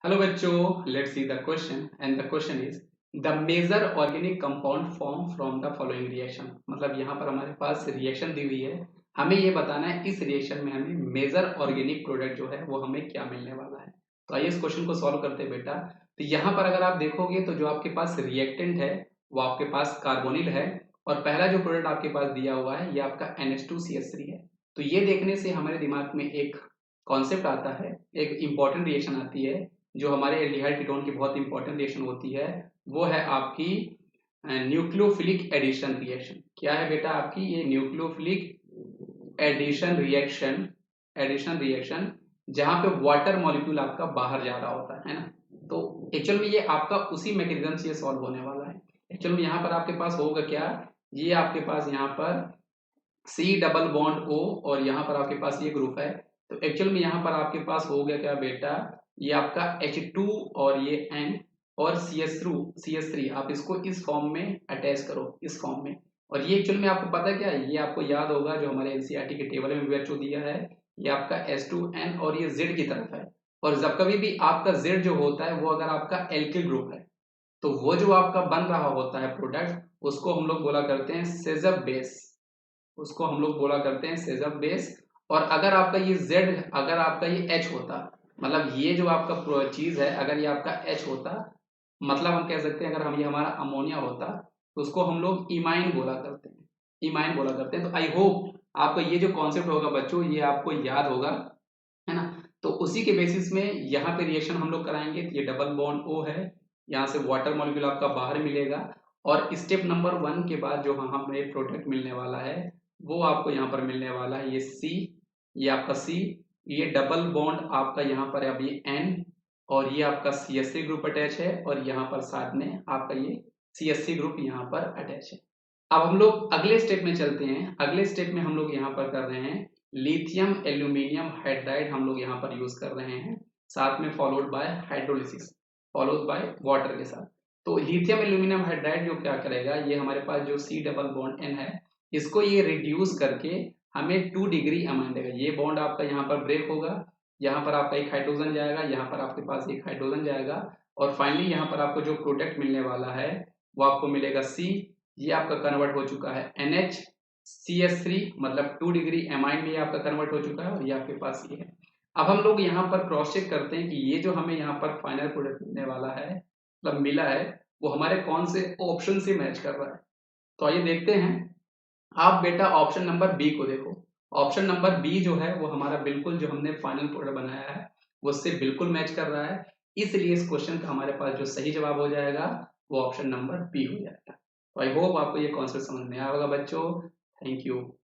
Hello बच्चों, let's see the question and the question is the major organic compound formed from the following reaction। मतलब यहाँ पर हमारे पास reaction दी हुई है, हमें ये बताना है इस रिएक्शन में हमें मेजर ऑर्गेनिक प्रोडक्ट जो है वो हमें क्या मिलने वाला है। तो आइए इस क्वेश्चन को सॉल्व करते हैं बेटा। तो यहाँ पर अगर आप देखोगे तो जो आपके पास रिएक्टेंट है वो आपके पास कार्बोनिल है और पहला जो प्रोडक्ट आपके पास दिया हुआ है ये आपका NH2CH3 है। तो ये देखने से हमारे दिमाग में एक कॉन्सेप्ट आता है, एक इंपॉर्टेंट रिएक्शन आती है जो हमारे एल्डिहाइड कीटोन की बहुत इंपॉर्टेंट रिएक्शन होती है, वो है आपकी न्यूक्लियोफिलिक एडिशन रिएक्शन। क्या है बेटा आपकी ये न्यूक्लियोफिलिक एडिशन रिएक्शन जहां पे वाटर मॉलिक्यूल आपका बाहर जा रहा होता है ना। तो एक्चुअल में ये आपका उसी मैकेनिज्म से ये सॉल्व होने वाला है। एक्चुअल में यहाँ पर आपके पास होगा क्या, ये आपके पास यहाँ पर सी डबल बॉन्ड ओ और यहाँ पर आपके पास ये ग्रुप है। तो एक्चुअल में यहाँ पर आपके पास हो गया क्या बेटा, ये आपका H2 और ये N और CH3 आप इसको इस फॉर्म में अटैच करो, इस फॉर्म में। और ये एक्चुअल में आपको पता क्या है, ये आपको याद होगा जो हमारे एनसीईआरटी के टेबल में बच्चों दिया है, ये आपका H2N और ये Z की तरफ है। और जब कभी भी आपका Z जो होता है वो अगर आपका एल्किल ग्रुप है तो वो जो आपका बन रहा होता है प्रोडक्ट उसको हम लोग बोला करते हैं सेजब बेस, उसको हम लोग बोला करते हैं सेजब बेस। और अगर आपका ये Z, अगर आपका ये H होता, मतलब ये जो आपका चीज है अगर ये आपका H होता, मतलब हम कह सकते हैं अगर हम ये हमारा अमोनिया होता तो उसको हम लोग इमाइन बोला करते हैं, इमाइन बोला करते हैं। तो आई होप आपका ये जो कॉन्सेप्ट होगा बच्चों ये आपको याद होगा, है ना। तो उसी के बेसिस में यहाँ पे रिएक्शन हम लोग कराएंगे। तो ये डबल बॉन्ड O है, यहाँ से वाटर मॉलिक्यूल आपका बाहर मिलेगा और स्टेप नंबर 1 के बाद जो हमें प्रोडक्ट मिलने वाला है वो आपको यहाँ पर मिलने वाला है ये C, ये आपका C, ये डबल बॉन्ड आपका यहाँ पर अभी N और ये आपका CH3 ग्रुप अटैच है और यहाँ पर साथ में आपका ये CH3 ग्रुप यहाँ पर अटैच है। अब हम लोग अगले स्टेप में चलते हैं। अगले स्टेप में हम लोग यहाँ पर कर रहे हैं लिथियम एल्यूमिनियम हाइड्राइड, हम लोग यहाँ पर यूज कर रहे हैं, साथ में followed by hydrolysis, followed by water के साथ। तो लिथियम एल्यूमिनियम हाइड्राइड जो क्या करेगा, ये हमारे पास जो C डबल बॉन्ड N है इसको ये रिड्यूस करके हमें 2 डिग्री अमाइन देगा। ये बॉन्ड आपका यहाँ पर ब्रेक होगा, यहाँ पर आपका एक हाइड्रोजन जाएगा, यहाँ पर आपके पास एक हाइड्रोजन जाएगा और फाइनली यहाँ पर आपको जो प्रोडक्ट मिलने वाला है वो आपको मिलेगा C। ये आपका कन्वर्ट हो चुका है NHCH3, मतलब 2 डिग्री एमाइन में आपका कन्वर्ट हो चुका है और ये आपके पास ये है। अब हम लोग यहाँ पर क्रॉस चेक करते हैं कि ये जो हमें यहाँ पर फाइनल प्रोडक्ट मिलने वाला है, मतलब मिला है, वो हमारे कौन से ऑप्शन से मैच कर रहा है। तो आइए देखते हैं। आप बेटा ऑप्शन नंबर बी को देखो। ऑप्शन नंबर बी जो है वो हमारा बिल्कुल जो हमने फाइनल प्रोडक्ट बनाया है वो उससे बिल्कुल मैच कर रहा है, इसलिए इस क्वेश्चन का हमारे पास जो सही जवाब हो जाएगा वो ऑप्शन नंबर बी हो जाएगा। तो आई होप आपको ये कॉन्सेप्ट समझ में आया होगा बच्चों। Thank you.